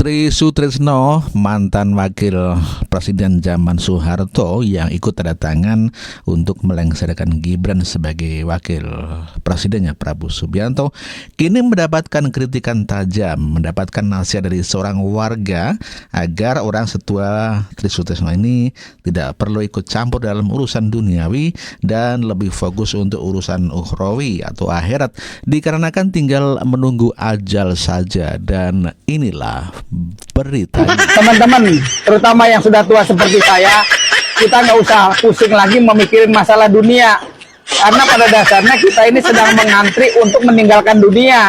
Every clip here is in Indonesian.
Tri Sutrisno, mantan wakil presiden zaman Soeharto yang ikut tanda tangan untuk melengsarkan Gibran sebagai wakil presidennya Prabowo Subianto, kini mendapatkan kritikan tajam, mendapatkan nasihat dari seorang warga agar orang setua Tri Sutrisno ini tidak perlu ikut campur dalam urusan duniawi dan lebih fokus untuk urusan ukhrawi atau akhirat, dikarenakan tinggal menunggu ajal saja. Dan inilah beritanya. Teman-teman, terutama yang sudah tua seperti saya, kita nggak usah pusing lagi memikirin masalah dunia. Karena pada dasarnya kita ini sedang mengantri untuk meninggalkan dunia.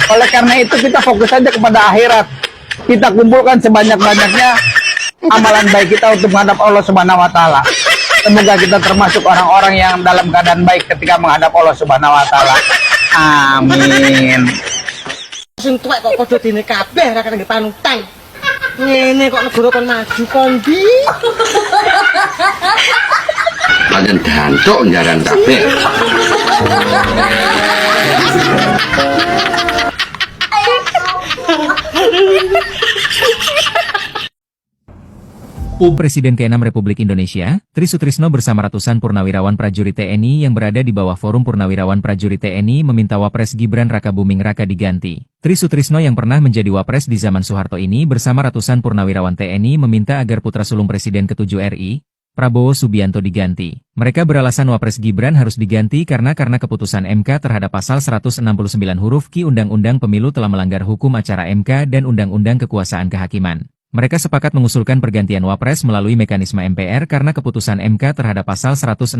Oleh karena itu kita fokus saja kepada akhirat. Kita kumpulkan sebanyak-banyaknya amalan baik kita untuk menghadap Allah Subhanahu wa taala. Semoga kita termasuk orang-orang yang dalam keadaan baik ketika menghadap Allah Subhanahu wa taala. Amin. Sing tuwek kok padha dene kabeh ra kene panutan. Ngene kok negara kon maju kondi. Pancen dantuk njaran kabeh. Presiden ke-6 Republik Indonesia, Tri Sutrisno bersama ratusan purnawirawan prajurit TNI yang berada di bawah Forum Purnawirawan Prajurit TNI meminta Wapres Gibran Rakabuming Raka diganti. Tri Sutrisno yang pernah menjadi Wapres di zaman Soeharto ini bersama ratusan purnawirawan TNI meminta agar putra sulung Presiden ke-7 RI, Prabowo Subianto diganti. Mereka beralasan Wapres Gibran harus diganti karena keputusan MK terhadap pasal 169 huruf Q Undang-Undang Pemilu telah melanggar hukum acara MK dan Undang-Undang Kekuasaan Kehakiman. Mereka sepakat mengusulkan pergantian Wapres melalui mekanisme MPR karena keputusan MK terhadap pasal 169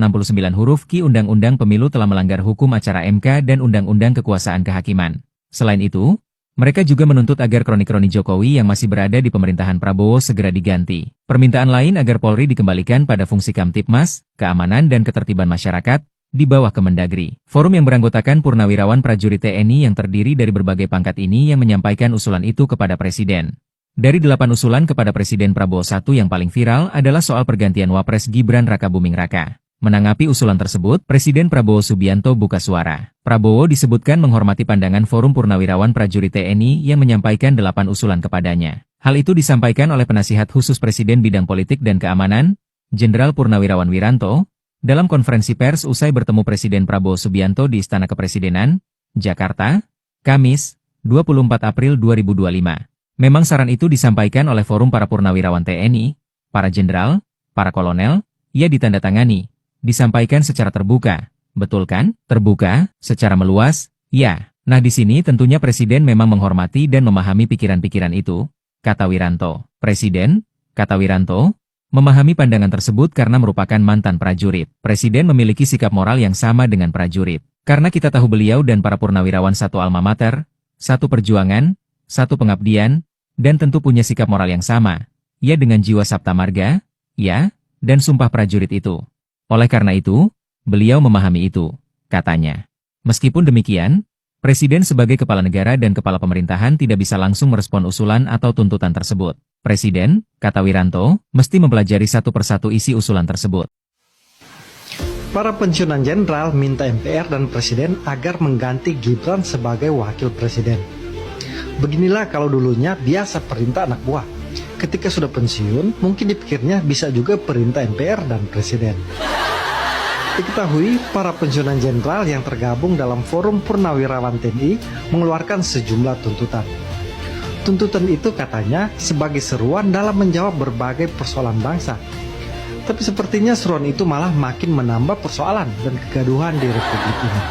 huruf Q Undang-Undang Pemilu telah melanggar hukum acara MK dan Undang-Undang Kekuasaan Kehakiman. Selain itu, mereka juga menuntut agar kroni-kroni Jokowi yang masih berada di pemerintahan Prabowo segera diganti. Permintaan lain agar Polri dikembalikan pada fungsi Kamtipmas, keamanan dan ketertiban masyarakat, di bawah Kemendagri. Forum yang beranggotakan purnawirawan prajurit TNI yang terdiri dari berbagai pangkat ini yang menyampaikan usulan itu kepada Presiden. Dari 8 usulan kepada Presiden Prabowo I yang paling viral adalah soal pergantian Wapres Gibran Rakabuming Raka. Menanggapi usulan tersebut, Presiden Prabowo Subianto buka suara. Prabowo disebutkan menghormati pandangan Forum Purnawirawan Prajurit TNI yang menyampaikan 8 usulan kepadanya. Hal itu disampaikan oleh Penasihat Khusus Presiden Bidang Politik dan Keamanan, Jenderal Purnawirawan Wiranto, dalam konferensi pers usai bertemu Presiden Prabowo Subianto di Istana Kepresidenan, Jakarta, Kamis, 24 April 2025. Memang saran itu disampaikan oleh Forum para Purnawirawan TNI, para jenderal, para kolonel, ia ditandatangani, disampaikan secara terbuka. Betul kan? Terbuka, secara meluas, ya. Nah di sini tentunya Presiden memang menghormati dan memahami pikiran-pikiran itu, kata Wiranto. Presiden, kata Wiranto, memahami pandangan tersebut karena merupakan mantan prajurit. Presiden memiliki sikap moral yang sama dengan prajurit. Karena kita tahu beliau dan para purnawirawan satu alma mater, satu perjuangan, satu pengabdian, dan tentu punya sikap moral yang sama, ya dengan jiwa sabta marga, ya, dan sumpah prajurit itu. Oleh karena itu, beliau memahami itu, katanya. Meskipun demikian, Presiden sebagai kepala negara dan kepala pemerintahan tidak bisa langsung merespon usulan atau tuntutan tersebut. Presiden, kata Wiranto, mesti mempelajari satu persatu isi usulan tersebut. Para pensiunan jenderal minta MPR dan Presiden agar mengganti Gibran sebagai wakil presiden. Beginilah kalau dulunya biasa perintah anak buah. Ketika sudah pensiun, mungkin dipikirnya bisa juga perintah MPR dan Presiden. Diketahui, para pensiunan jenderal yang tergabung dalam Forum Purnawirawan TNI mengeluarkan sejumlah tuntutan. Tuntutan itu katanya sebagai seruan dalam menjawab berbagai persoalan bangsa. Tapi sepertinya seruan itu malah makin menambah persoalan dan kegaduhan di Republik ini.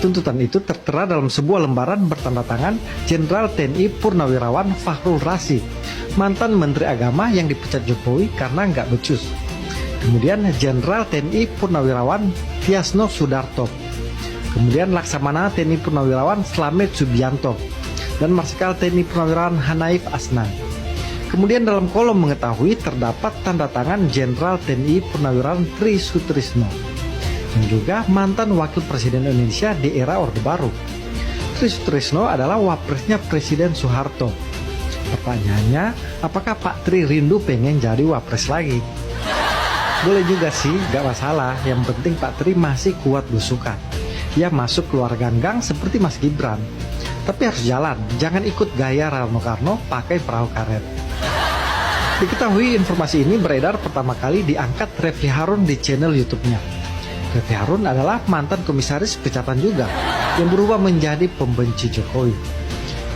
Tuntutan itu tertera dalam sebuah lembaran bertanda tangan Jenderal TNI Purnawirawan Fahrul Razi, mantan Menteri Agama yang dipecat Jokowi karena nggak becus. Kemudian Jenderal TNI Purnawirawan Tiasno Sudarto. Kemudian Laksamana TNI Purnawirawan Slamet Subianto. Dan Marsikal TNI Purnawirawan Hanaif Asnan. Kemudian dalam kolom mengetahui terdapat tanda tangan Jenderal TNI Purnawirawan Tri Sutrisno. Yang juga mantan wakil presiden Indonesia di era Orde Baru. Tri Sutrisno adalah wapresnya Presiden Soeharto. Pertanyaannya, apakah Pak Tri rindu pengen jadi wapres lagi? Boleh juga sih, gak masalah. Yang penting Pak Tri masih kuat belusukan. Ia masuk keluar ganggang seperti Mas Gibran. Tapi harus jalan, jangan ikut gaya Rano Karno pakai perahu karet. Diketahui informasi ini beredar pertama kali diangkat Refli Harun di channel YouTube-nya. Refli Harun adalah mantan komisaris Pecapan juga, yang berubah menjadi pembenci Jokowi.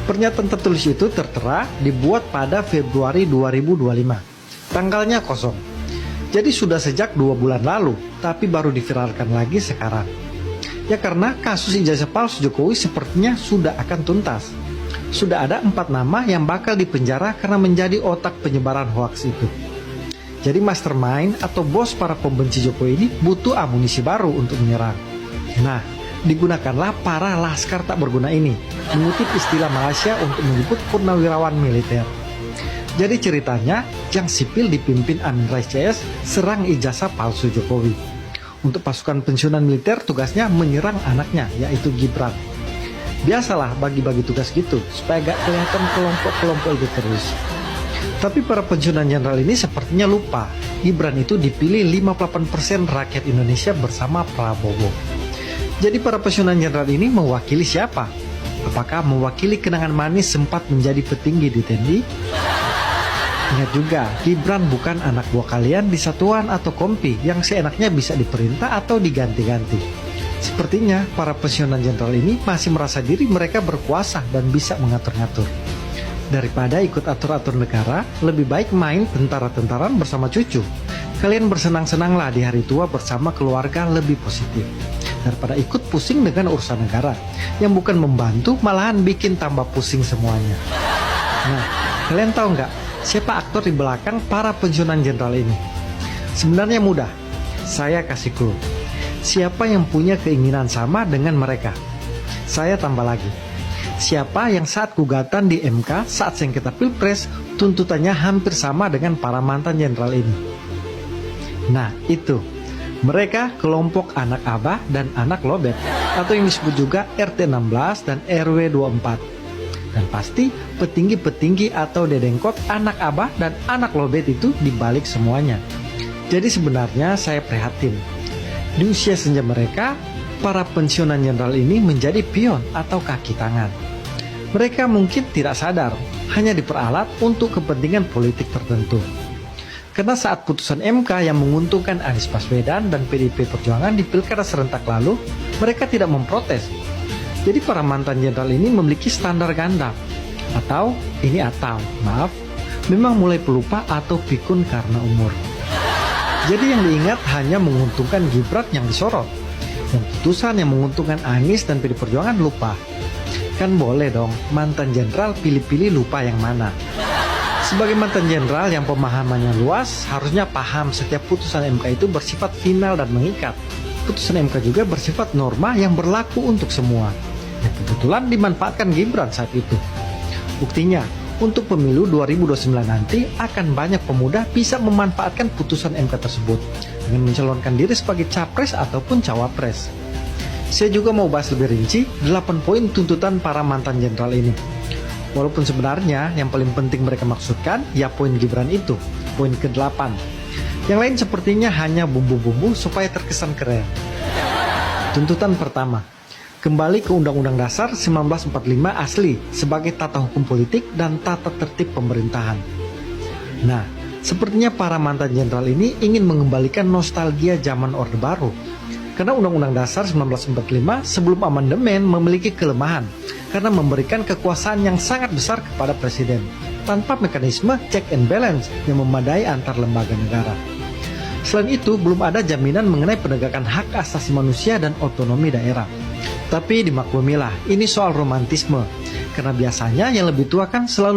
Pernyataan tertulis itu tertera dibuat pada Februari 2025. Tanggalnya kosong. Jadi sudah sejak 2 bulan lalu, tapi baru diviralkan lagi sekarang. Ya karena kasus ijazah palsu Jokowi sepertinya sudah akan tuntas. Sudah ada 4 nama yang bakal dipenjara karena menjadi otak penyebaran hoaks itu. Jadi mastermind atau bos para pembenci Jokowi ini butuh amunisi baru untuk menyerang. Nah, digunakanlah para laskar tak berguna ini, mengutip istilah Malaysia untuk menyebut purnawirawan militer. Jadi ceritanya, yang sipil dipimpin Amin Rais CS serang ijazah palsu Jokowi. Untuk pasukan pensiunan militer tugasnya menyerang anaknya, yaitu Gibran. Biasalah bagi-bagi tugas gitu, supaya gak kelihatan kelompok-kelompok itu terus. Tapi para pensiunan jenderal ini sepertinya lupa, Gibran itu dipilih 58% rakyat Indonesia bersama Prabowo. Jadi para pensiunan jenderal ini mewakili siapa? Apakah mewakili kenangan manis sempat menjadi petinggi di TNI? Ingat juga, Gibran bukan anak buah kalian di satuan atau kompi yang seenaknya bisa diperintah atau diganti-ganti. Sepertinya para pensiunan jenderal ini masih merasa diri mereka berkuasa dan bisa mengatur-ngatur. Daripada ikut atur-atur negara, lebih baik main tentara-tentaran bersama cucu. Kalian bersenang-senanglah di hari tua bersama keluarga lebih positif. Daripada ikut pusing dengan urusan negara, yang bukan membantu malahan bikin tambah pusing semuanya. Nah, kalian tahu nggak? Siapa aktor di belakang para pensiunan jenderal ini? Sebenarnya mudah, saya kasih clue. Siapa yang punya keinginan sama dengan mereka? Saya tambah lagi. Siapa yang saat gugatan di MK saat sengketa Pilpres tuntutannya hampir sama dengan para mantan jenderal ini? Nah itu, mereka kelompok anak abah dan anak lobet, atau yang disebut juga RT 16 dan RW 24. Dan pasti petinggi-petinggi atau dedengkot anak abah dan anak lobet itu dibalik semuanya. Jadi sebenarnya saya prihatin. Di usia senja mereka, para pensiunan jenderal ini menjadi pion atau kaki tangan. Mereka mungkin tidak sadar, hanya diperalat untuk kepentingan politik tertentu. Karena saat putusan MK yang menguntungkan Anies Baswedan dan PDIP Perjuangan di Pilkada serentak lalu, mereka tidak memprotes. Jadi para mantan jenderal ini memiliki standar ganda. Memang mulai pelupa atau pikun karena umur. Jadi yang diingat hanya menguntungkan Gibran yang disorot. Yang putusan yang menguntungkan Anies dan PD Perjuangan lupa. Kan boleh dong mantan jenderal pilih-pilih lupa yang mana. Sebagai mantan jenderal yang pemahamannya luas, harusnya paham setiap putusan MK itu bersifat final dan mengikat. Putusan MK juga bersifat norma yang berlaku untuk semua. Yang kebetulan dimanfaatkan Gibran saat itu. Buktinya, untuk pemilu 2029 nanti akan banyak pemuda bisa memanfaatkan putusan MK tersebut dengan mencalonkan diri sebagai capres ataupun cawapres. Saya juga mau bahas lebih rinci 8 poin tuntutan para mantan jenderal ini. Walaupun sebenarnya yang paling penting mereka maksudkan ya poin Gibran itu, poin ke-8. Yang lain sepertinya hanya bumbu-bumbu supaya terkesan keren. Tuntutan pertama, kembali ke Undang-Undang Dasar 1945 asli sebagai tata hukum politik dan tata tertib pemerintahan. Nah, sepertinya para mantan jenderal ini ingin mengembalikan nostalgia zaman Orde Baru. Karena Undang-Undang Dasar 1945 sebelum amandemen memiliki kelemahan karena memberikan kekuasaan yang sangat besar kepada presiden tanpa mekanisme check and balance yang memadai antar lembaga negara. Selain itu, belum ada jaminan mengenai penegakan hak asasi manusia dan otonomi daerah. Tapi dimaklumilah, ini soal romantisme, karena biasanya yang lebih tua kan selalu